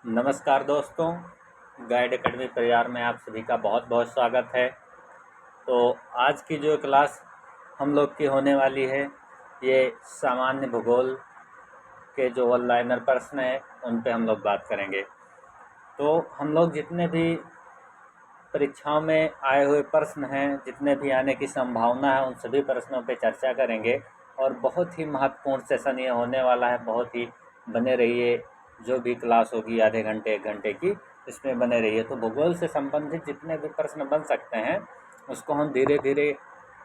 नमस्कार दोस्तों, guide academy परिवार में आप सभी का बहुत बहुत स्वागत है। तो आज की जो क्लास हम लोग की होने वाली है, ये सामान्य भूगोल के जो वन लाइनर प्रश्न हैं उन पे हम लोग बात करेंगे। तो हम लोग जितने भी परीक्षाओं में आए हुए प्रश्न हैं, जितने भी आने की संभावना है, उन सभी प्रश्नों पे चर्चा करेंगे और बहुत ही महत्वपूर्ण सेशन ये होने वाला है। बहुत ही बने रहिए, जो भी क्लास होगी आधे घंटे 1 घंटे की, इसमें बने रहिए। तो भूगोल से संबंधित जितने भी प्रश्न बन सकते हैं उसको हम धीरे धीरे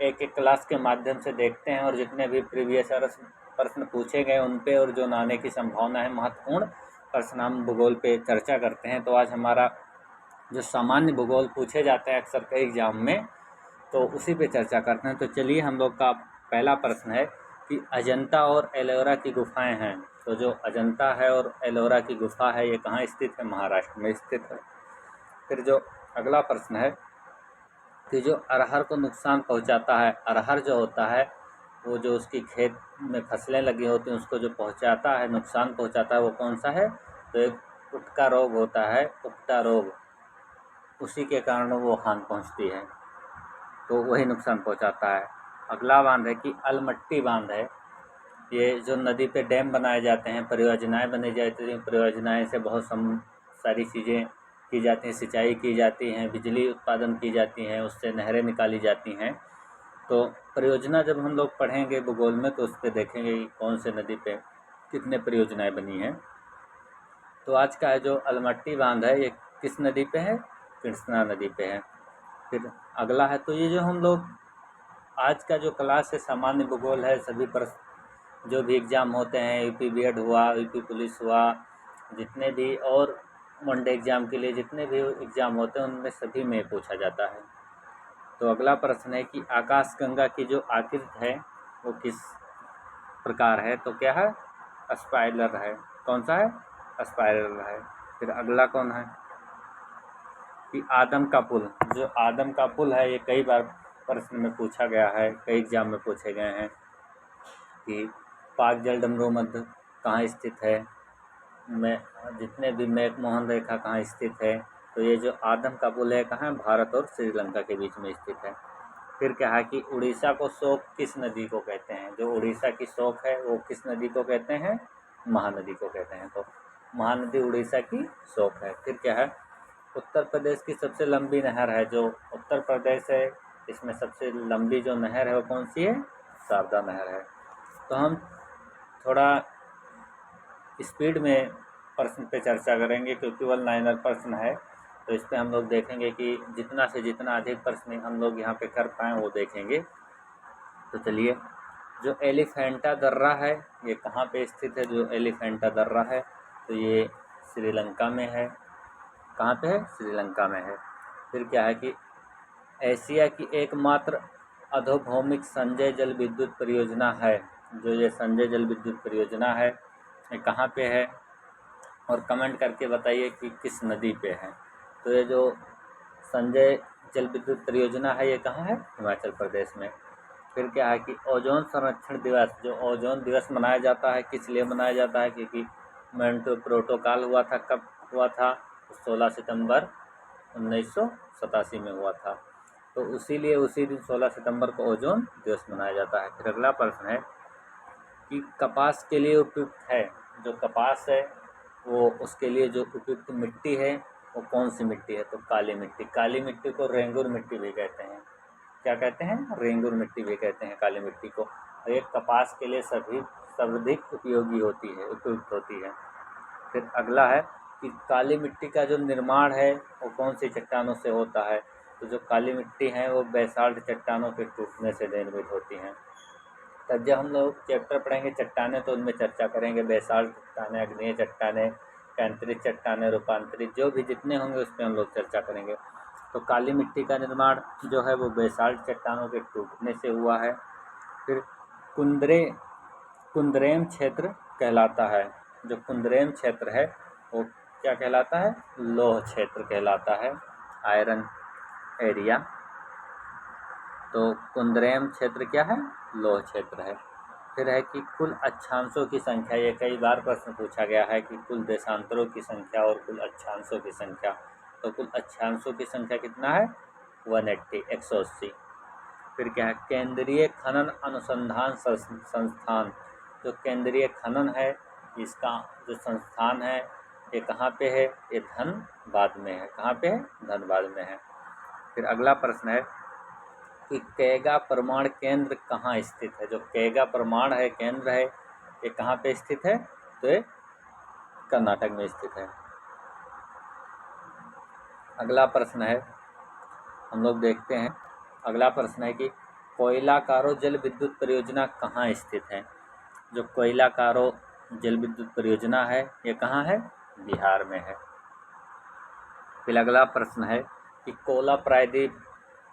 एक एक क्लास के माध्यम से देखते हैं और जितने भी प्रीवियस प्रश्न पूछे गए उन पे और जो आने की संभावना है महत्वपूर्ण प्रश्न, हम भूगोल पे चर्चा करते हैं। तो आज हमारा जो सामान्य भूगोल पूछे जाते हैं अक्सर कई एग्जाम में, तो उसी पे चर्चा करते हैं। तो चलिए, हम लोग का पहला प्रश्न है कि अजंता और एलोरा की गुफाएं हैं। तो जो अजंता है और एलोरा की गुफा है ये कहाँ स्थित है? महाराष्ट्र में स्थित है। फिर जो अगला प्रश्न है कि जो अरहर को नुकसान पहुंचाता है, अरहर जो होता है वो जो उसकी खेत में फसलें लगी होती हैं उसको जो पहुंचाता है, नुकसान पहुंचाता है, वो कौन सा है? तो एक उटका रोग होता है, उटका रोग, उसी के कारण वो हानि पहुंचती है, तो वही नुकसान पहुंचाता है। अगला बांध है कि अलमट्टी बांध है। ये जो नदी पे डैम बनाए जाते हैं, परियोजनाएं बनी जाती हैं, परियोजनाएं से बहुत सारी चीज़ें की जाती हैं, सिंचाई की जाती हैं, बिजली उत्पादन की जाती हैं, उससे नहरें निकाली जाती हैं। तो परियोजना जब हम लोग पढ़ेंगे भूगोल में तो उस पर देखेंगे कि कौन से नदी पे कितने परियोजनाएं बनी हैं। तो आज का जो अलमट्टी बांध है ये किस नदी पे है? कृष्णा नदी पे है। फिर अगला है, तो ये जो हम लोग आज का जो क्लास है सामान्य भूगोल है, सभी प्रश्न जो भी एग्ज़ाम होते हैं, यूपी बीएड हुआ, यूपी पुलिस हुआ, जितने भी और वनडे एग्ज़ाम के लिए जितने भी एग्ज़ाम होते हैं उनमें सभी में पूछा जाता है। तो अगला प्रश्न है कि आकाशगंगा की जो आकृति है वो किस प्रकार है? तो क्या है? स्पाइरल है। कौन सा है? स्पाइरल है। फिर अगला कौन है कि आदम का पुल, जो आदम का पुल है ये कई बार प्रश्न में पूछा गया है, कई एग्जाम में पूछे गए हैं कि पाक जल डमरू मध्य कहाँ स्थित है, मैं जितने भी मैकमोहन रेखा कहाँ स्थित है। तो ये जो आदम का पुल है कहाँ है? भारत और श्रीलंका के बीच में स्थित है। फिर क्या है कि उड़ीसा को शोक किस नदी को कहते हैं? जो उड़ीसा की शोक है वो किस नदी को कहते हैं? महानदी को कहते हैं। तो महानदी उड़ीसा की शोक है। फिर क्या है? उत्तर प्रदेश की सबसे लंबी नहर है, जो उत्तर प्रदेश है इसमें सबसे लंबी जो नहर है वो कौन सी है? शारदा नहर है। तो हम थोड़ा स्पीड में प्रश्न पे चर्चा करेंगे क्योंकि वन लाइनर प्रश्न है, तो इस पर हम लोग देखेंगे कि जितना से जितना अधिक प्रश्न हम लोग यहाँ पे कर पाएँ वो देखेंगे। तो चलिए, जो एलिफेंटा दर्रा है ये कहाँ पे स्थित है? जो एलिफेंटा दर्रा है तो ये श्रीलंका में है। कहाँ पे है? श्रीलंका में है। फिर क्या है कि एशिया की एकमात्र अधोभौमिक संजय जल विद्युत परियोजना है। जो ये संजय जल विद्युत परियोजना है ये कहाँ पे है? और कमेंट करके बताइए कि किस नदी पे है। तो ये जो संजय जल विद्युत परियोजना है ये कहाँ है? हिमाचल प्रदेश में। फिर क्या है कि ओजोन संरक्षण दिवस, जो ओजोन दिवस मनाया जाता है किस लिए मनाया जाता है? क्योंकि मोंट्रियल प्रोटोकॉल हुआ था। कब हुआ था? 16 सितंबर 1987 में हुआ था। तो इसीलिए उसी दिन 16 सितंबर को ओजोन दिवस मनाया जाता है। फिर अगला प्रश्न है कि कपास के लिए उपयुक्त है, जो कपास है वो उसके लिए जो उपयुक्त मिट्टी है वो कौन सी मिट्टी है? तो काली मिट्टी। काली मिट्टी को रेंगुर मिट्टी भी कहते हैं। क्या कहते हैं? रेंगुर मिट्टी भी कहते हैं काली मिट्टी को। और ये कपास के लिए सर्वाधिक उपयोगी होती है, उपयुक्त होती है। फिर अगला है कि काली मिट्टी का जो निर्माण है वो कौन सी चट्टानों से होता है? तो जो काली मिट्टी है वो बेसाल्ट चट्टानों के टूटने से निर्मित होती हैं। तब जब हम लोग चैप्टर पढ़ेंगे चट्टानें तो उनमें चर्चा करेंगे बेसाल्ट चट्टानें, अग्नेय चट्टानें, कैंतरित चट्टानें, रूपांतरित, जो भी जितने होंगे उस पर हम लोग चर्चा करेंगे। तो काली मिट्टी का निर्माण जो है वो बेसाल्ट चट्टानों के टूटने से हुआ है। फिर कुंद्रेम क्षेत्र कहलाता है। जो कुंद्रेम क्षेत्र है वो क्या कहलाता है? लौह क्षेत्र कहलाता है, आयरन एरिया। तो कुंद्रेम क्षेत्र क्या है? लौह क्षेत्र है। फिर है कि कुल अक्षांशों की संख्या, ये कई बार प्रश्न पूछा गया है कि कुल देशांतरों की संख्या और कुल अक्षांशों की संख्या। तो कुल अक्षांशों की संख्या कितना है? 180, 180। फिर क्या है? केंद्रीय खनन अनुसंधान संस्थान। जो केंद्रीय खनन है, इसका जो संस्थान है ये कहाँ पे है? ये धनबाद में है। कहाँ पे है? धनबाद में है। फिर अगला प्रश्न है कि कैगा परमाणु केंद्र कहाँ स्थित है? जो कैगा परमाणु है केंद्र है, ये कहाँ पे स्थित है? तो ये कर्नाटक में स्थित है। अगला प्रश्न है, हम लोग देखते हैं। अगला प्रश्न है कि कोयला कारो जल विद्युत परियोजना कहाँ स्थित है? जो कोयला कारो जल विद्युत परियोजना है ये कहाँ है? बिहार में है। फिर अगला प्रश्न है कि कोला प्रायद्वीप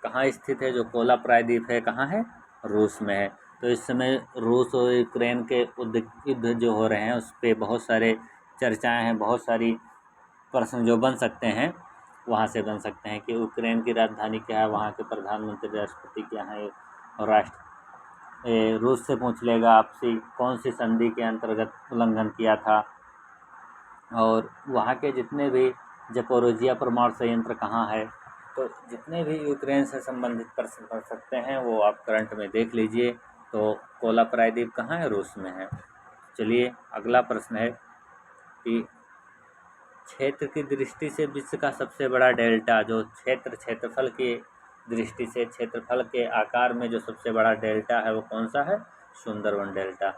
कहाँ स्थित है? जो कोला प्रायद्वीप है कहाँ है? रूस में है। तो इस समय रूस और यूक्रेन के युद्ध जो हो रहे हैं उस पर बहुत सारे चर्चाएं हैं, बहुत सारी प्रश्न जो बन सकते हैं वहाँ से बन सकते हैं कि यूक्रेन की राजधानी क्या है, वहाँ के प्रधानमंत्री राष्ट्रपति क्या है, और रूस से पूछ लेगा आपसे कौन सी संधि के अंतर्गत उल्लंघन किया था, और वहाँ के जितने भी ज़पोरिज़िया परमाणु संयंत्र कहाँ है। तो जितने भी यूक्रेन से संबंधित प्रश्न कर सकते हैं वो आप करंट में देख लीजिए। तो कोला प्रायद्वीप कहाँ है? रूस में है। चलिए अगला प्रश्न है कि क्षेत्र की दृष्टि से विश्व का सबसे बड़ा डेल्टा, जो क्षेत्रफल की दृष्टि से, क्षेत्रफल के आकार में जो सबसे बड़ा डेल्टा है वो कौन सा है? सुंदरवन डेल्टा।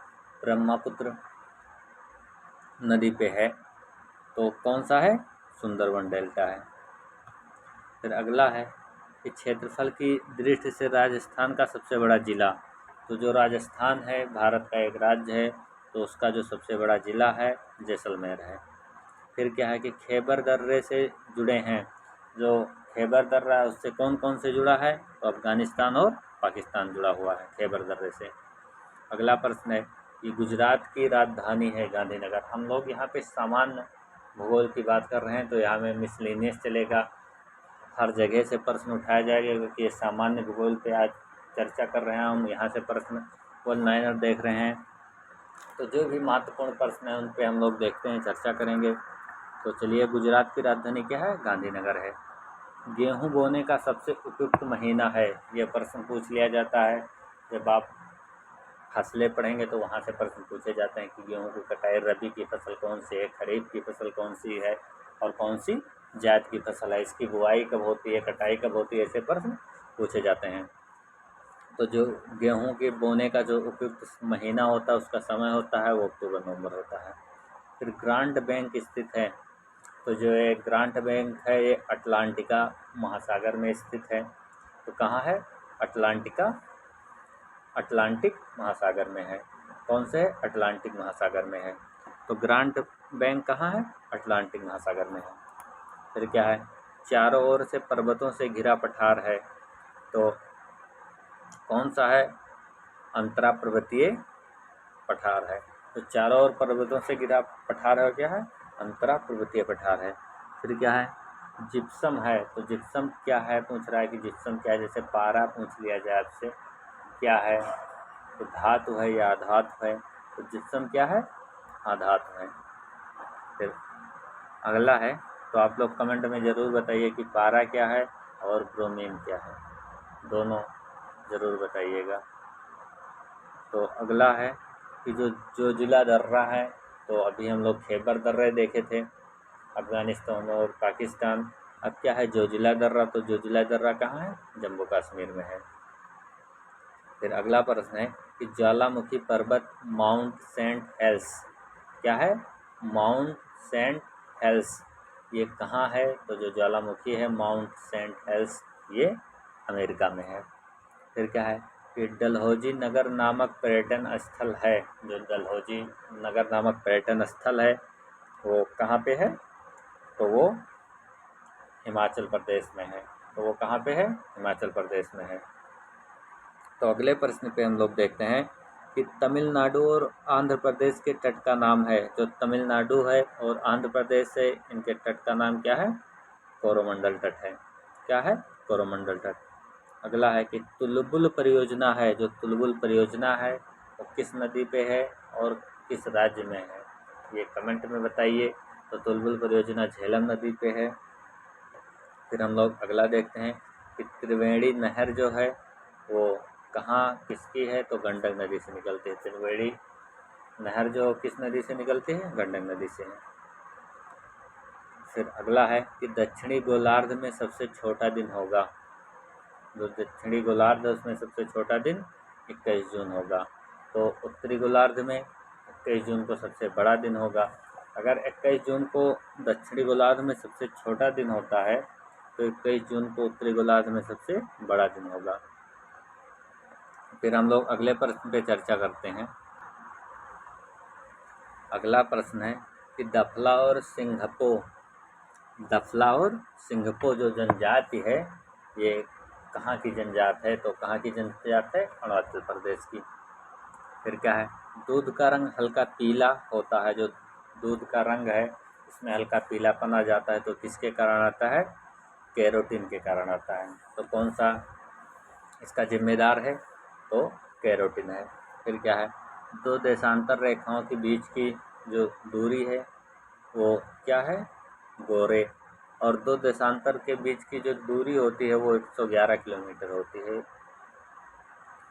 ब्रह्मपुत्र नदी पे है, तो कौन सा है? सुंदरवन डेल्टा है। फिर अगला है कि क्षेत्रफल की दृष्टि से राजस्थान का सबसे बड़ा जिला। तो जो राजस्थान है भारत का एक राज्य है, तो उसका जो सबसे बड़ा जिला है जैसलमेर है। फिर क्या है कि खैबर दर्रे से जुड़े हैं। जो खैबर दर्रा है उससे कौन कौन से जुड़ा है? तो अफगानिस्तान और पाकिस्तान जुड़ा हुआ है खैबर दर्रे से। अगला प्रश्न है कि गुजरात की राजधानी है गांधीनगर। हम लोग यहाँ पे सामान्य भूगोल की बात कर रहे हैं तो यहाँ में मिसलेनियस चलेगा, हर जगह से प्रश्न उठाया जाएगा क्योंकि ये सामान्य भूगोल पे आज चर्चा कर रहे हैं हम। यहाँ से प्रश्न 1-लाइनर देख रहे हैं, तो जो भी महत्वपूर्ण प्रश्न है उन पे हम लोग देखते हैं, चर्चा करेंगे। तो चलिए, गुजरात की राजधानी क्या है? गांधीनगर है। गेहूं बोने का सबसे उपयुक्त महीना है, यह प्रश्न पूछ लिया जाता है। जब आप फसलें पढ़ेंगे तो वहाँ से प्रश्न पूछे जाते हैं कि गेहूं की कटाई रबी की फसल कौन सी है, खरीफ की फसल कौन सी है और कौन सी जायद की फसल है, इसकी बुआई कब होती है, कटाई कब होती है, ऐसे प्रश्न पूछे जाते हैं। तो जो गेहूं के बोने का जो उपयुक्त महीना होता है, उसका समय होता है, वो अक्टूबर-नवंबर होता है। फिर ग्रांट बैंक स्थित है। तो जो ये ग्रांट बैंक है ये अटलांटिका महासागर में स्थित है। तो कहाँ है? अटलांटिक महासागर में है। कौन से? अटलांटिक महासागर में है। तो ग्रांट बैंक कहाँ है? अटलांटिक महासागर में है। फिर क्या है? चारों ओर से पर्वतों से घिरा पठार है, तो कौन सा है? अंतरा पर्वतीय पठार है। तो चारों ओर पर्वतों से घिरा पठार है, क्या है? अंतरा पर्वतीय पठार है। फिर क्या है? जिप्सम है। तो जिप्सम क्या है पूछ रहा है कि जिप्सम क्या है, जैसे पारा पूछ लिया जाए आपसे क्या है, तो धातु है या अधातु है। तो जिप्सम क्या है? अधातु है। फिर अगला है, तो आप लोग कमेंट में ज़रूर बताइए कि पारा क्या है और ब्रोमीन क्या है, दोनों ज़रूर बताइएगा। तो अगला है कि जो जिला दर्रा है, तो अभी हम लोग खैबर दर्रे देखे थे अफ़गानिस्तान और पाकिस्तान। अब क्या है? जोजिला दर्रा। तो जोजिला दर्रा कहाँ है? जम्मू कश्मीर में है। फिर अगला प्रश्न है कि ज्वालामुखी पर्वत माउंट सेंट हेल्स क्या है? माउंट सेंट हेल्स ये कहाँ है? तो जो ज्वालामुखी है माउंट सेंट हेल्स ये अमेरिका में है। फिर क्या है कि डलहौजी नगर नामक पर्यटन स्थल है। जो डलहौजी नगर नामक पर्यटन स्थल है वो कहाँ पे है? तो वो हिमाचल प्रदेश में है। तो वो कहाँ पे है? हिमाचल प्रदेश में है। तो अगले प्रश्न पे हम लोग देखते हैं कि तमिलनाडु और आंध्र प्रदेश के तट का नाम है। जो तमिलनाडु है और आंध्र प्रदेश है, इनके तट का नाम क्या है? कोरोमंडल तट है। क्या है? कोरोमंडल तट। अगला है कि तुलबुल परियोजना है। जो तुलबुल परियोजना है वो किस नदी पे है और किस राज्य में है, ये कमेंट में बताइए। तो तुलबुल परियोजना झेलम नदी पे है। फिर हम लोग अगला देखते हैं कि त्रिवेणी नहर जो है वो कहाँ किसकी है, तो गंडक नदी से निकलती है। त्रिवेणी नहर जो किस नदी से निकलती है, गंडक नदी से है। फिर अगला है कि दक्षिणी गोलार्ध में सबसे छोटा दिन होगा। जो दक्षिणी गोलार्ध है उसमें सबसे छोटा दिन 21 जून होगा। तो उत्तरी गोलार्ध में 21 जून को सबसे बड़ा दिन होगा। अगर 21 जून को दक्षिणी गोलार्ध में सबसे छोटा दिन होता है तो 21 जून को उत्तरी गोलार्ध में सबसे बड़ा दिन होगा। फिर हम लोग अगले प्रश्न पे चर्चा करते हैं। अगला प्रश्न है कि दफला और सिंघपो जो जनजाति है ये कहाँ की जनजात है, तो कहाँ की जनजात है, अरुणाचल प्रदेश की। फिर क्या है, दूध का रंग हल्का पीला होता है। जो दूध का रंग है इसमें हल्का पीलापन आ जाता है, तो किसके कारण आता है, कैरोटीन के कारण आता है। तो कौन सा इसका जिम्मेदार है, तो कैरोटीन है। फिर क्या है, दो देशांतर रेखाओं के बीच की जो दूरी है वो क्या है, गोरे। और दो देशांतर के बीच की जो दूरी होती है वो 111 किलोमीटर होती है।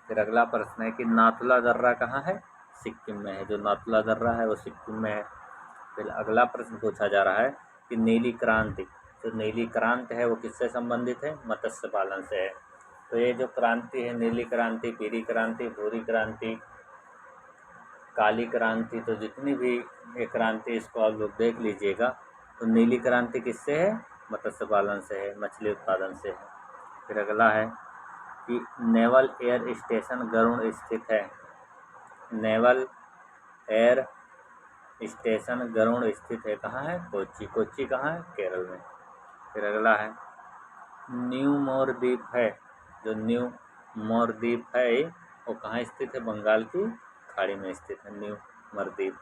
फिर अगला प्रश्न है कि नाथुला दर्रा कहाँ है, सिक्किम में है। जो नाथुला दर्रा है वो सिक्किम में है। फिर अगला प्रश्न पूछा जा रहा है कि नीली क्रांति, जो नीली क्रांति है वो किससे संबंधित है, मत्स्य पालन से है। तो ये जो क्रांति है, नीली क्रांति, पीली क्रांति, भूरी क्रांति, काली क्रांति, तो जितनी भी ये क्रांति इसको आप लोग देख लीजिएगा। तो नीली क्रांति किससे है, मत्स्य पालन से है, मछली उत्पादन से है। फिर अगला है कि नेवल एयर स्टेशन गरुड़ स्थित है। नेवल एयर स्टेशन गरुड़ स्थित है, कहाँ है, कोच्चि। कोच्चि कहाँ है, केरल में। फिर अगला है न्यू मोर द्वीप है। जो न्यू मोर द्वीप है वो कहाँ स्थित है, बंगाल की खाड़ी में स्थित है न्यू मोर द्वीप।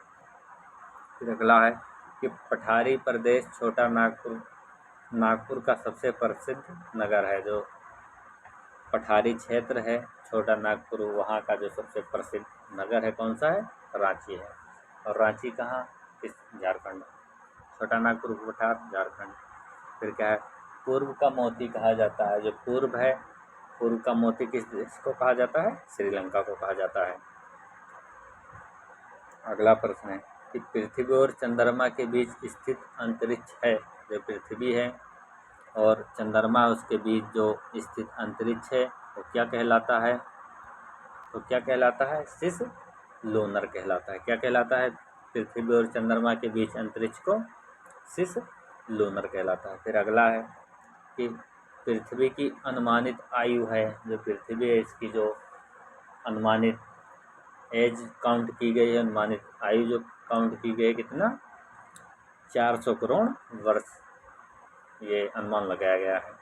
फिर अगला है कि पठारी प्रदेश छोटा नागपुर का सबसे प्रसिद्ध नगर है। जो पठारी क्षेत्र है छोटा नागपुर, वहाँ का जो सबसे प्रसिद्ध नगर है कौन सा है, रांची है। और रांची कहाँ, किस, झारखंड। छोटा नागपुर पठार, झारखंड। फिर क्या है, पूर्व का मोती कहा जाता है। जो पूर्व है, पूर्व का मोती किस देश को कहा जाता है, श्रीलंका को कहा जाता है। अगला प्रश्न है कि पृथ्वी और चंद्रमा के बीच स्थित अंतरिक्ष है। जो पृथ्वी है और चंद्रमा उसके बीच जो स्थित अंतरिक्ष है वो क्या कहलाता है, तो क्या कहलाता है, सिस लूनर कहलाता है। क्या कहलाता है, पृथ्वी और चंद्रमा के बीच अंतरिक्ष को सिस लूनर कहलाता है। फिर अगला है कि पृथ्वी की अनुमानित आयु है। जो पृथ्वी है इसकी जो अनुमानित एज काउंट की गई है, अनुमानित आयु जो काउंट की गई है, कितना, 400 करोड़ वर्ष ये अनुमान लगाया गया है।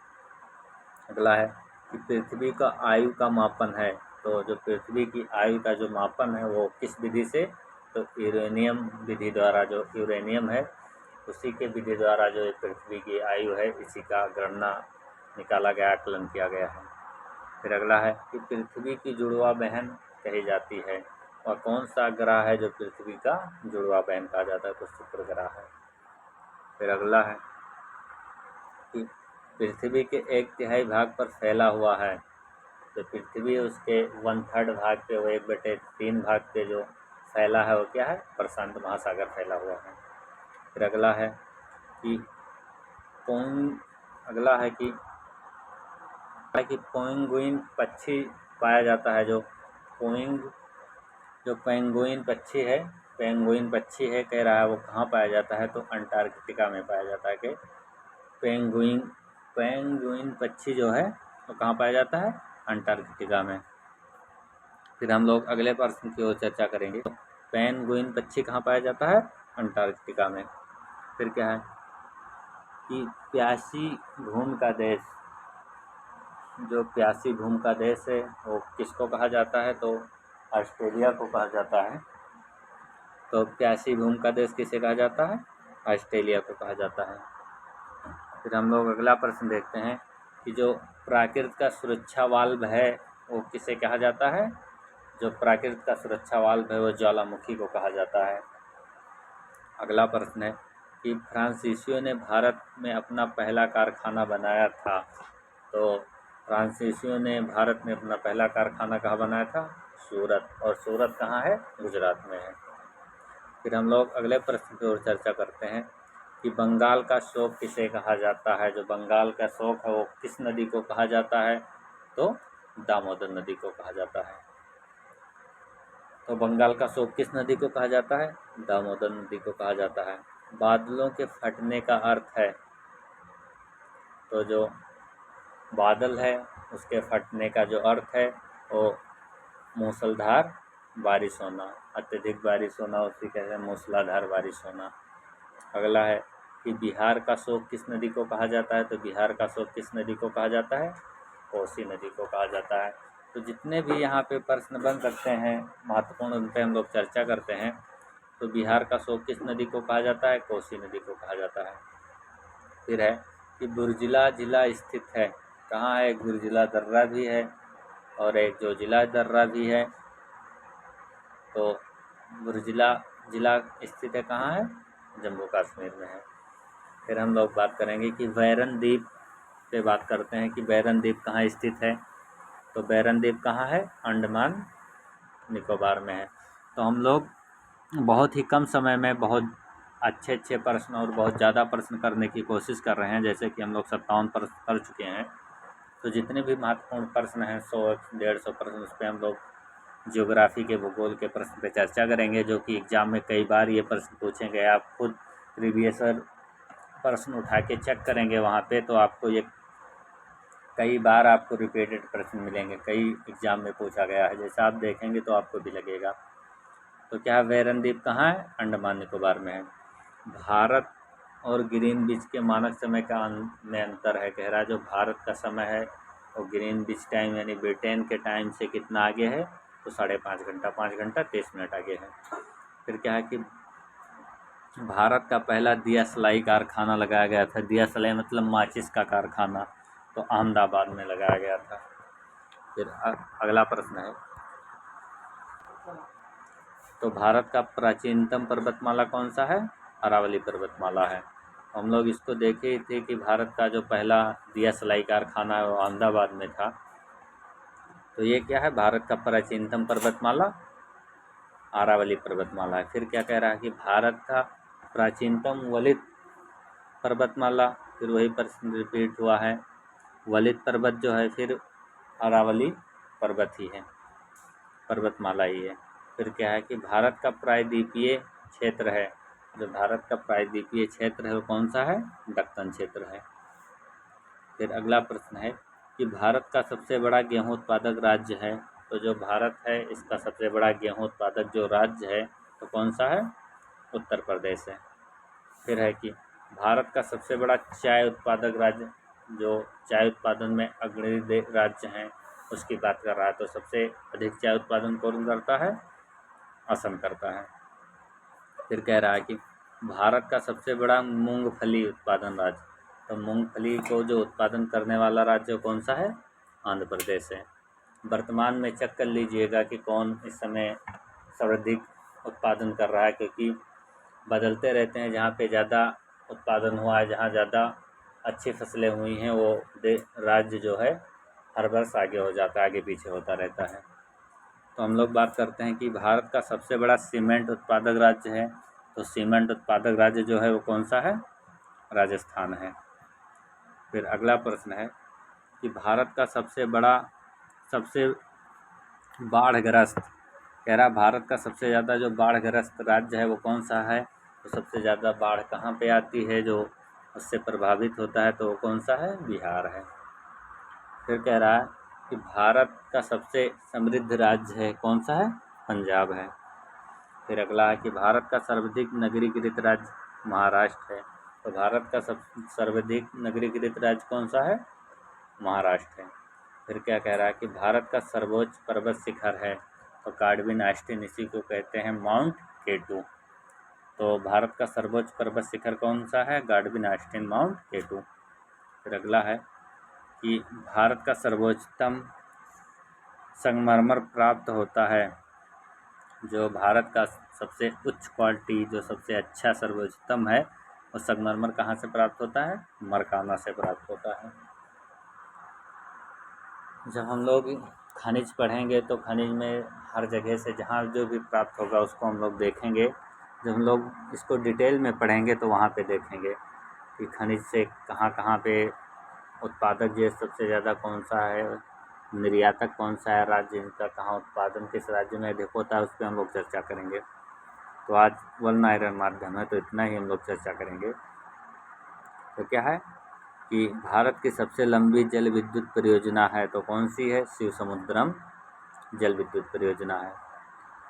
अगला है कि पृथ्वी का आयु का मापन है। तो जो पृथ्वी की आयु का जो मापन है वो किस विधि से, तो यूरेनियम विधि द्वारा। जो यूरेनियम है उसी के विधि द्वारा जो पृथ्वी की आयु है इसी का गणना निकाला गया, आकलन किया गया है। फिर अगला है कि पृथ्वी की जुड़वा बहन कही जाती है, और कौन सा ग्रह है जो पृथ्वी का जुड़वा बहन कहा जाता है, तो शुक्र ग्रह है। फिर अगला है कि पृथ्वी के 1/3 भाग पर फैला हुआ है। तो पृथ्वी उसके 1/3 भाग पे, वो 1/3 भाग पे जो फैला है वो क्या है, प्रशांत महासागर फैला हुआ है। फिर अगला है कि पेंगुइन पक्षी पाया जाता है। जो पेंगुइन पक्षी है, कह रहा है वो कहाँ पाया जाता है, तो अंटार्कटिका में पाया जाता है। कि पेंगुइन पक्षी जो है वो कहाँ पाया जाता है, अंटार्कटिका में। फिर हम लोग अगले प्रश्न की ओर चर्चा करेंगे। तो पेंगुइन पक्षी कहाँ पाया जाता है, अंटार्कटिका में। फिर क्या है कि प्यासी भूमि का देश, जो प्यासी भूमि का देश है वो किसको कहा जाता है, तो ऑस्ट्रेलिया को कहा जाता है। तो प्यासी भूमि का देश किसे कहा जाता है, ऑस्ट्रेलिया को कहा जाता है। फिर हम लोग अगला प्रश्न देखते हैं कि जो प्राकृत का सुरक्षा वाल्व है वो किसे कहा जाता है, जो प्राकृतिक का सुरक्षा वाल्व है वो ज्वालामुखी को कहा जाता है। अगला प्रश्न है कि फ्रांसीसियों ने भारत में अपना पहला कारखाना बनाया था। तो फ्रांसीसियों ने भारत में अपना पहला कारखाना कहाँ बनाया था? सूरत। और सूरत कहाँ है? गुजरात में है। फिर हम लोग अगले प्रश्न की ओर चर्चा करते हैं कि बंगाल का शोक किसे कहा जाता है। जो बंगाल का शोक है वो किस नदी को कहा जाता है? तो दामोदर नदी को कहा जाता है। तो बंगाल का शोक किस नदी को कहा जाता है? दामोदर नदी को कहा जाता है। बादलों के फटने का अर्थ है, तो जो बादल है उसके फटने का जो अर्थ है वो मूसलाधार बारिश होना, अत्यधिक बारिश होना, उसी कहते हैं मूसलाधार बारिश होना। अगला है कि बिहार का शोक किस नदी को कहा जाता है। तो बिहार का शोक किस नदी को कहा जाता है? कोसी नदी को कहा जाता है। तो जितने भी यहाँ पे प्रश्न बन सकते हैं महत्वपूर्ण, उन पर हम लोग चर्चा करते हैं। तो बिहार का शोक किस नदी को कहा जाता है? कोसी नदी को कहा जाता है। फिर है कि बुर्जिला जिला स्थित है कहाँ है? बुर्जिला दर्रा भी है और एक जो जिला दर्रा भी है। तो बुर्जिला जिला स्थित है कहाँ है? जम्मू कश्मीर में है। फिर हम लोग बात करेंगे कि बैरन द्वीप पे बात करते हैं कि बैरन द्वीप कहाँ स्थित है। तो बैरन द्वीप कहाँ है? अंडमान निकोबार में है। तो हम लोग बहुत ही कम समय में बहुत अच्छे अच्छे प्रश्न और बहुत ज़्यादा प्रश्न करने की कोशिश कर रहे हैं। जैसे कि हम लोग 57 प्रश्न कर चुके हैं। तो जितने भी महत्वपूर्ण प्रश्न हैं 100-150 प्रश्न, उस पर हम लोग ज्योग्राफी के भूगोल के प्रश्न पे चर्चा करेंगे, जो कि एग्ज़ाम में कई बार ये प्रश्न पूछे गए। आप खुद प्रीवियस प्रश्न उठा के चेक करेंगे वहाँ पे, तो आपको ये कई बार आपको रिपीटेड प्रश्न मिलेंगे, कई एग्ज़ाम में पूछा गया है। जैसा आप देखेंगे तो आपको भी लगेगा। तो क्या बैरन द्वीप कहाँ है? अंडमान निकोबार में है। भारत और ग्रीनविच के मानक समय का में अंतर है। कह रहा है जो भारत का समय है वो ग्रीनविच टाइम यानी ब्रिटेन के टाइम से कितना आगे है? तो 5.5 घंटा, 5 घंटा 23 मिनट आगे है। फिर क्या है कि भारत का पहला दिया सलाई कारखाना लगाया गया था। दिया सलाई मतलब माचिस का कारखाना, तो अहमदाबाद में लगाया गया था। फिर अगला प्रश्न है, तो भारत का प्राचीनतम पर्वतमाला कौन सा है? अरावली पर्वतमाला है। हम लोग इसको देखे ही थे कि भारत का जो पहला दिया सलाई कारखाना है वो अहमदाबाद में था। तो ये क्या है? भारत का प्राचीनतम पर्वतमाला अरावली पर्वतमाला है। फिर क्या कह रहा है कि भारत का प्राचीनतम वलित पर्वतमाला, फिर वही प्रश्न रिपीट हुआ है। वलित पर्वत जो है फिर अरावली पर्वत ही है, पर्वतमाला ही है। फिर क्या है कि भारत का प्रायद्वीपीय क्षेत्र है। जो भारत का प्रायद्वीपीय क्षेत्र है वो कौन सा है? दक्कन क्षेत्र है। फिर अगला प्रश्न है कि भारत का सबसे बड़ा गेहूं उत्पादक राज्य है। तो जो भारत है इसका सबसे बड़ा गेहूं उत्पादक जो राज्य है तो कौन सा है? उत्तर प्रदेश है। फिर है कि भारत का सबसे बड़ा चाय उत्पादक राज्य, जो चाय उत्पादन में अग्रणी राज्य हैं उसकी बात कर रहा है। तो सबसे अधिक चाय उत्पादन कौन करता है? असम करता है। फिर कह रहा है कि भारत का सबसे बड़ा मूंगफली उत्पादन राज्य, तो मूंगफली को जो उत्पादन करने वाला राज्य कौन सा है? आंध्र प्रदेश है। वर्तमान में चेक कर लीजिएगा कि कौन इस समय सर्वाधिक उत्पादन कर रहा है, क्योंकि बदलते रहते हैं। जहाँ पे ज़्यादा उत्पादन हुआ है, जहाँ ज़्यादा अच्छी फसलें हुई हैं, वो राज्य जो है हर वर्ष आगे हो जाता है, आगे पीछे होता रहता है। तो हम लोग बात करते हैं कि भारत का सबसे बड़ा सीमेंट उत्पादक राज्य है। तो सीमेंट उत्पादक राज्य जो है वो कौन सा है? राजस्थान है। फिर अगला प्रश्न है कि भारत का सबसे बाढ़ग्रस्त, कह रहा भारत का सबसे ज़्यादा जो बाढ़ग्रस्त राज्य है वो कौन सा है? तो सबसे ज़्यादा बाढ़ कहाँ पे आती है जो उससे प्रभावित होता है? तो वो कौन सा है? बिहार है। फिर कह रहा है कि भारत का सबसे समृद्ध राज्य है कौन सा है? पंजाब है। फिर अगला है कि भारत का सर्वाधिक नगरीकृत राज्य महाराष्ट्र है। तो भारत का सर्वाधिक नगरीकृत राज्य कौन सा है? महाराष्ट्र है। फिर क्या कह रहा है कि भारत का सर्वोच्च पर्वत शिखर है। तो कार्डविन आस्टीन, इसी को कहते हैं माउंट केटू। तो भारत का सर्वोच्च पर्वत शिखर कौन सा है? कार्डविन आस्टीन माउंट केटू। फिर अगला है कि भारत का सर्वोच्चतम संगमरमर प्राप्त होता है? जो भारत का सबसे उच्च क्वालिटी, जो सबसे अच्छा सर्वोत्तम है, वो संगमरमर कहाँ से प्राप्त होता है? मरकाना से प्राप्त होता है। जब हम लोग खनिज पढ़ेंगे तो खनिज में हर जगह से जहाँ जो भी प्राप्त होगा उसको हम लोग देखेंगे। जब हम लोग इसको डिटेल में पढ़ेंगे तो वहाँ पे देखेंगे कि खनिज से कहाँ कहाँ पे उत्पादक जो सबसे ज़्यादा कौन सा है, निर्यातक कौन सा है, राज्य इनका कहाँ उत्पादन किस राज्य में अधिक होता है, उस पर हम लोग चर्चा करेंगे। तो आज वर्ण आयरन माध्यम है तो इतना ही हम लोग चर्चा करेंगे। तो क्या है कि भारत की सबसे लंबी जल विद्युत परियोजना है तो कौन सी है? शिव समुद्रम जल विद्युत परियोजना है।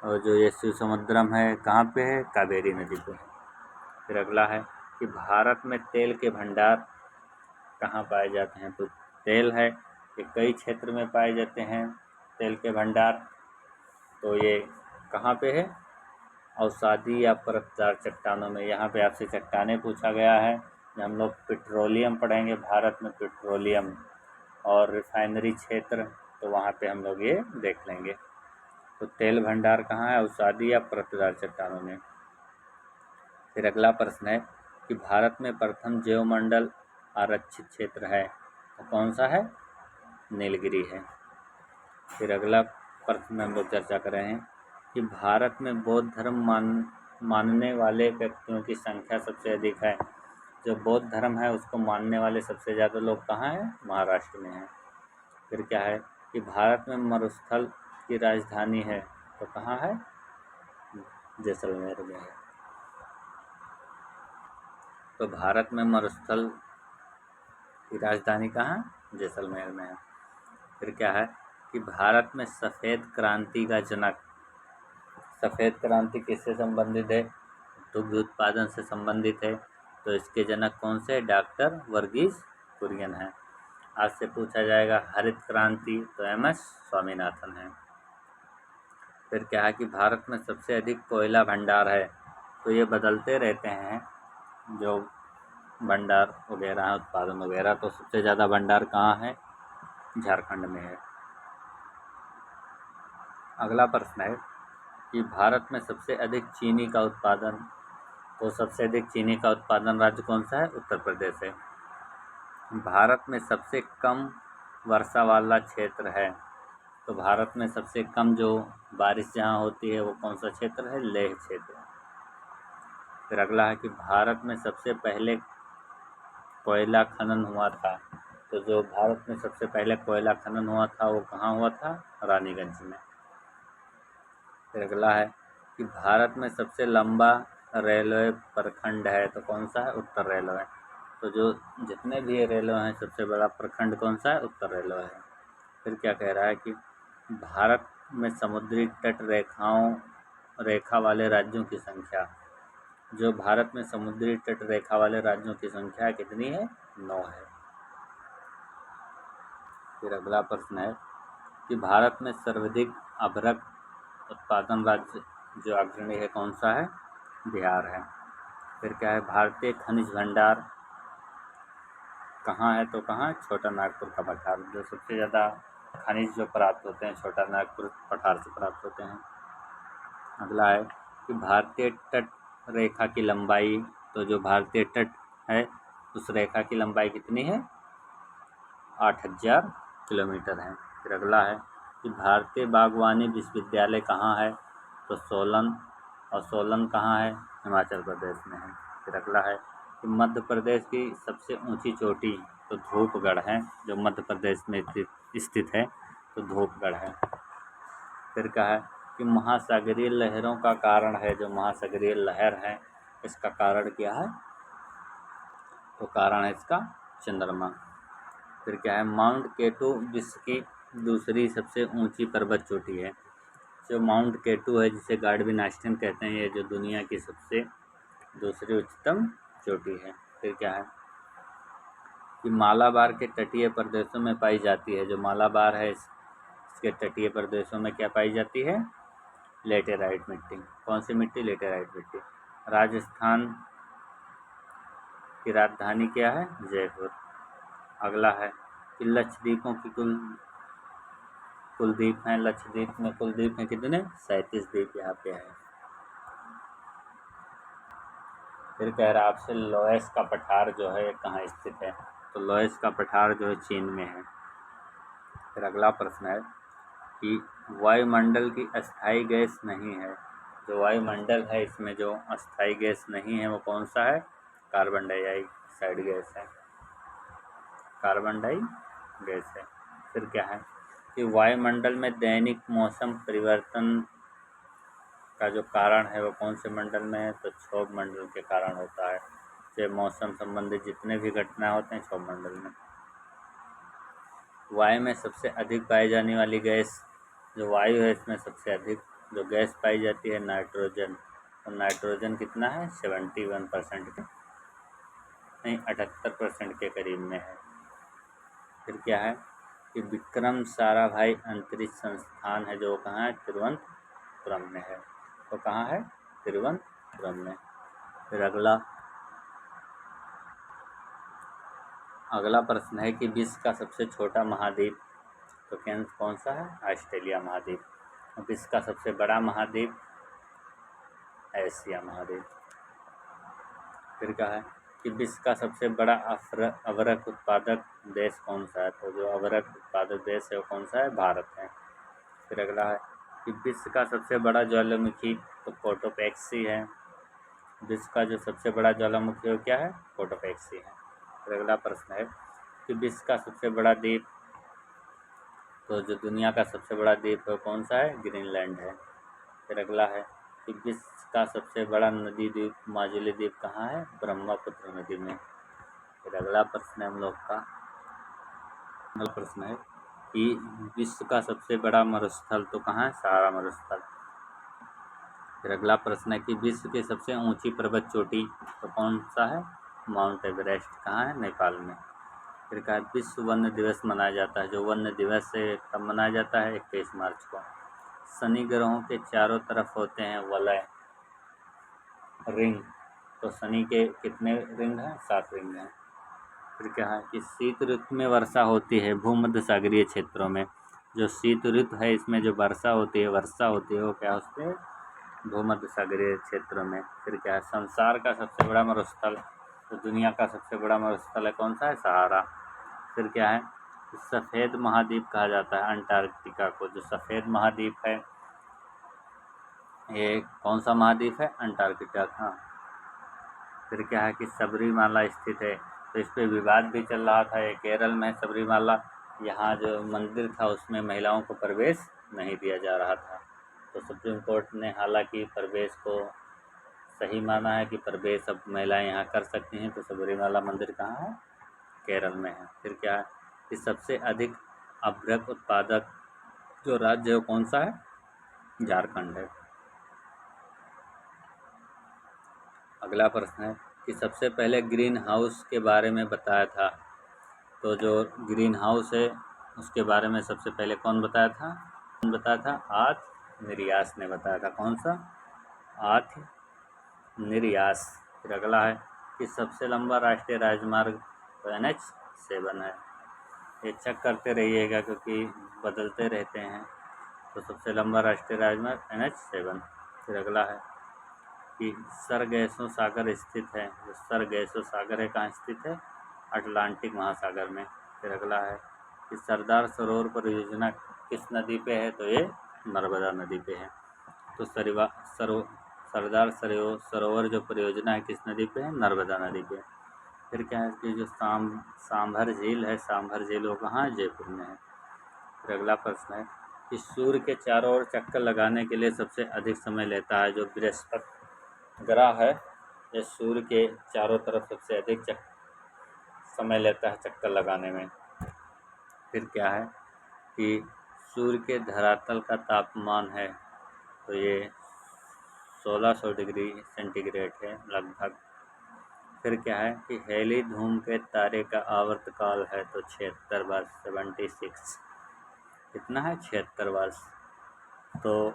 और जो ये शिव समुद्रम है कहाँ पे है? कावेरी नदी पे है। फिर अगला है कि भारत में तेल के भंडार कहाँ पाए जाते हैं? तो तेल है ये कई क्षेत्र में पाए जाते हैं तेल के भंडार। तो ये कहाँ पे है? अवसादी या परतदार चट्टानों में। यहाँ पे आपसे चट्टानें पूछा गया है। जब हम लोग पेट्रोलियम पढ़ेंगे, भारत में पेट्रोलियम और रिफाइनरी क्षेत्र, तो वहाँ पे हम लोग ये देख लेंगे। तो तेल भंडार कहाँ है? अवसादी या परतदार चट्टानों में। फिर अगला प्रश्न है कि भारत में प्रथम जैवमंडल आरक्षित क्षेत्र है तो कौन सा है? नीलगिरी है। फिर अगला प्रश्न में हम लोग चर्चा कर रहे हैं कि भारत में बौद्ध धर्म मानने वाले व्यक्तियों की संख्या सबसे अधिक है। जो बौद्ध धर्म है उसको मानने वाले सबसे ज़्यादा लोग कहाँ हैं? महाराष्ट्र में हैं। फिर क्या है कि भारत में मरुस्थल की राजधानी है तो कहाँ है? जैसलमेर में है। तो भारत में मरुस्थल की राजधानी कहाँ? जैसलमेर में है। फिर क्या है कि भारत में सफ़ेद क्रांति का जनक, सफ़ेद क्रांति किससे संबंधित है? दुग्ध उत्पादन से संबंधित है। तो इसके जनक कौन से? डॉक्टर वर्गीस कुरियन है। आज से पूछा जाएगा हरित क्रांति, तो MS स्वामीनाथन है। फिर क्या है कि भारत में सबसे अधिक कोयला भंडार है। तो ये बदलते रहते हैं जो भंडार वगैरह उत्पादन वगैरह। तो सबसे ज़्यादा भंडार कहाँ है? झारखंड में है। अगला प्रश्न है कि भारत में सबसे अधिक चीनी का उत्पादन, तो सबसे अधिक चीनी का उत्पादन राज्य कौन सा है? उत्तर प्रदेश है। भारत में सबसे कम वर्षा वाला क्षेत्र है तो भारत में सबसे कम जो बारिश जहाँ होती है वो कौन सा क्षेत्र है? लेह क्षेत्र। फिर अगला है कि भारत में सबसे पहले कोयला खनन हुआ था। तो जो भारत में सबसे पहले कोयला खनन हुआ था वो कहाँ हुआ था? रानीगंज में। फिर अगला है कि भारत में सबसे लंबा रेलवे प्रखंड है तो कौन सा है? उत्तर रेलवे। तो जो जितने भी रेलवे हैं सबसे बड़ा प्रखंड कौन सा है? उत्तर रेलवे है। फिर क्या कह रहा है कि भारत में समुद्री तट रेखा वाले राज्यों की संख्या, जो भारत में समुद्री तट रेखा वाले राज्यों की संख्या कितनी है? 9 है। फिर अगला प्रश्न है कि भारत में सर्वाधिक अभ्रक उत्पादन राज्य जो अग्रणी है कौन सा है? बिहार है। फिर क्या है? भारतीय खनिज भंडार कहाँ है? तो कहाँ? छोटा नागपुर का पठार। जो सबसे ज़्यादा खनिज जो प्राप्त होते हैं छोटा नागपुर पठार से प्राप्त होते हैं। अगला है कि भारतीय तट रेखा की लंबाई, तो जो भारतीय तट है उस रेखा की लंबाई कितनी है? 8000 किलोमीटर है। फिर अगला है कि भारतीय बागवानी विश्वविद्यालय कहाँ है? तो सोलन, और सोलन कहाँ है? हिमाचल प्रदेश में है। फिर अगला है कि मध्य प्रदेश की सबसे ऊंची चोटी तो धूपगढ़ है, जो मध्य प्रदेश में स्थित है, तो धूपगढ़ है। फिर क्या है कि महासागरीय लहरों का कारण है, जो महासागरीय लहर है इसका कारण क्या है? तो कारण है इसका चंद्रमा। फिर क्या है? माउंट केटू विश्व की दूसरी सबसे ऊंची पर्वत चोटी है। जो माउंट केटू है जिसे गार्डविन आइलैंड कहते हैं, ये जो दुनिया की सबसे दूसरी उच्चतम चोटी है। फिर क्या है कि मालाबार के तटीय प्रदेशों में पाई जाती है। जो मालाबार है इसके तटीय प्रदेशों में क्या पाई जाती है? लेटेराइट मिट्टी। कौन सी मिट्टी? लेटेराइट मिट्टी। राजस्थान की राजधानी क्या है? जयपुर। अगला है कि लक्षद्वीपों की कुल कुल द्वीप हैं। लक्षद्वीप में कुल द्वीप हैं कितने? 37 द्वीप यहाँ पे है। फिर कह रहा आपसे लोएस का पठार जो है कहाँ स्थित है? तो लोएस का पठार जो है चीन में है। फिर अगला प्रश्न है कि वायुमंडल की अस्थाई गैस नहीं है। जो वायुमंडल है इसमें जो अस्थाई गैस नहीं है वो कौन सा है? कार्बन डाइऑक्साइड गैस है। कार्बन डाई गैस है। फिर क्या है कि वायुमंडल में दैनिक मौसम परिवर्तन का जो कारण है वो कौन से मंडल में है? तो क्षोभ मंडल के कारण होता है। जो मौसम संबंधित जितने भी घटना होते हैं क्षोभ मंडल में। वायु में सबसे अधिक पाई जाने वाली गैस, जो वायु है इसमें सबसे अधिक जो गैस पाई जाती है नाइट्रोजन। तो नाइट्रोजन कितना है? 71% के, नहीं 78% के करीब में है। फिर क्या है कि विक्रम साराभाई अंतरिक्ष संस्थान है जो कहाँ है? तिरुवनंतपुरम में है। तो कहाँ है? तिरुवनंतपुरम में। फिर अगला प्रश्न है कि विश्व का सबसे छोटा महाद्वीप तो कौन सा है? ऑस्ट्रेलिया महाद्वीप। विश्व का सबसे बड़ा महाद्वीप एशिया महाद्वीप। फिर क्या है कि विश्व का सबसे बड़ा अवरक उत्पादक देश कौन सा है? तो जो अवरक उत्पादक देश है वो कौन सा है? भारत है। फिर अगला है कि विश्व का सबसे बड़ा ज्वालामुखी तो कोटोपैक्सी है। विश्व का जो सबसे बड़ा ज्वालामुखी वो क्या है? कोटोपैक्सी है। फिर अगला प्रश्न है कि विश्व का सबसे बड़ा द्वीप तो जो दुनिया का सबसे बड़ा द्वीप है कौन सा है? ग्रीनलैंड है। फिर अगला है कि विश्व का सबसे बड़ा नदी द्वीप माजुली द्वीप कहाँ है? ब्रह्मपुत्र नदी में। फिर अगला प्रश्न है हम लोग का अगला प्रश्न है कि विश्व का सबसे बड़ा मरुस्थल तो कहाँ है? सहारा मरुस्थल। फिर अगला प्रश्न है कि विश्व की सबसे ऊंची पर्वत चोटी तो कौन सा है? Mount Everest. कहाँ है? नेपाल में। फिर कहा विश्व वन्य दिवस मनाया जाता है। जो वन्य दिवस है कब मनाया जाता है? 21 मार्च को। शनि ग्रहों के चारों तरफ होते हैं वलय रिंग। तो शनि के कितने रिंग हैं? 7 रिंग हैं। फिर क्या है कि शीत ऋतु में वर्षा होती है भूमध्य सागरीय क्षेत्रों में। जो शीत ऋतु है इसमें जो वर्षा होती है वो क्या होते हैं? भूमध्य सागरीय क्षेत्रों में। फिर क्या है संसार का सबसे बड़ा मरुस्थल तो दुनिया का सबसे बड़ा मरुस्थल है कौन सा है? सहारा। फिर क्या है सफ़ेद महाद्वीप कहा जाता है अंटार्कटिका को। जो सफ़ेद महाद्वीप है ये कौन सा महाद्वीप है? अंटार्कटिका का। फिर क्या है कि सबरीमाला स्थित है तो इस पर विवाद भी चल रहा था। ये केरल में सबरीमाला, यहाँ जो मंदिर था उसमें महिलाओं को प्रवेश नहीं दिया जा रहा था। तो सुप्रीम कोर्ट ने हालांकि प्रवेश को सही माना है कि प्रवेश अब महिलाएं यहाँ कर सकती हैं। तो सबरीमाला मंदिर कहाँ है? केरल में है। फिर क्या है कि सबसे अधिक अभ्रक उत्पादक जो राज्य है वो कौन सा है? झारखंड है। अगला प्रश्न है कि सबसे पहले ग्रीन हाउस के बारे में बताया था। तो जो ग्रीन हाउस है उसके बारे में सबसे पहले कौन बताया था? आर्थनेरियास ने बताया था। कौन सा? आर्थनेरियास। फिर अगला है कि सबसे लंबा राष्ट्रीय राजमार्ग तो NH7 है। ये चेक करते रहिएगा क्योंकि बदलते रहते हैं। तो सबसे लंबा राष्ट्रीय राजमार्ग NH7। फिर अगला है कि सरगैसो सागर स्थित है। जो सरगैसो सागर है कहाँ स्थित है? अटलांटिक महासागर में। फिर अगला है कि सरदार सरोवर परियोजना किस नदी पे है? तो ये नर्मदा नदी पे है। तो सरदार सरोवर जो परियोजना है किस नदी पे है? नर्मदा नदी पे। फिर क्या है कि जो सांभर झील है, सांभर झील वो कहाँ है? जयपुर में है। फिर अगला प्रश्न है कि सूर्य के चारों ओर चक्कर लगाने के लिए सबसे अधिक समय लेता है जो बृहस्पति ग्रह है। ये सूर्य के चारों तरफ सबसे अधिक समय लेता है चक्कर लगाने में। फिर क्या है कि सूर्य के धरातल का तापमान है तो ये 1600 डिग्री सेंटीग्रेड है लगभग। फिर क्या है कि हेली धूमकेतु तारे का आवर्तकाल है तो 76 वर्ष 76। कितना है? 76 वर्ष। तो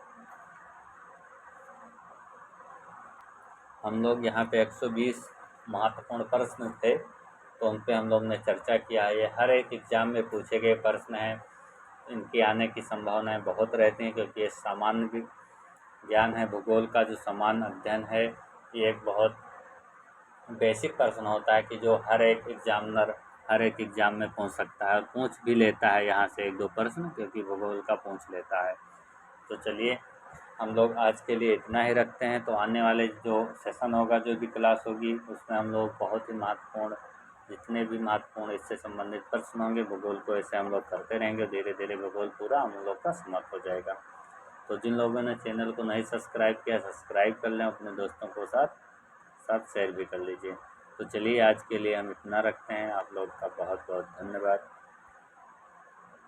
हम लोग यहाँ पे 120 महत्वपूर्ण प्रश्न थे तो उन पे हम लोग ने चर्चा किया है। ये हर एक एग्ज़ाम में पूछे गए प्रश्न हैं। इनके आने की संभावनाएं बहुत रहती हैं, क्योंकि ये सामान्य ज्ञान है। भूगोल का जो सामान्य अध्ययन है ये एक बहुत बेसिक प्रश्न होता है कि जो हर एक एग्जामिनर हर एक एग्ज़ाम में पूछ सकता है और पूछ भी लेता है यहाँ से 1-2 प्रश्न, क्योंकि भूगोल का पूछ लेता है। तो चलिए हम लोग आज के लिए इतना ही रखते हैं। तो आने वाले जो सेशन होगा, जो भी क्लास होगी, उसमें हम लोग बहुत ही महत्वपूर्ण, जितने भी महत्वपूर्ण इससे संबंधित प्रश्न होंगे भूगोल को, ऐसे हम लोग करते रहेंगे। धीरे धीरे भूगोल पूरा हम लोग का समाप्त हो जाएगा। तो जिन लोगों ने चैनल को नहीं सब्सक्राइब किया, सब्सक्राइब कर लें, अपने दोस्तों को साथ शेयर भी कर लीजिए। तो चलिए आज के लिए हम इतना रखते हैं। आप लोग का बहुत बहुत धन्यवाद।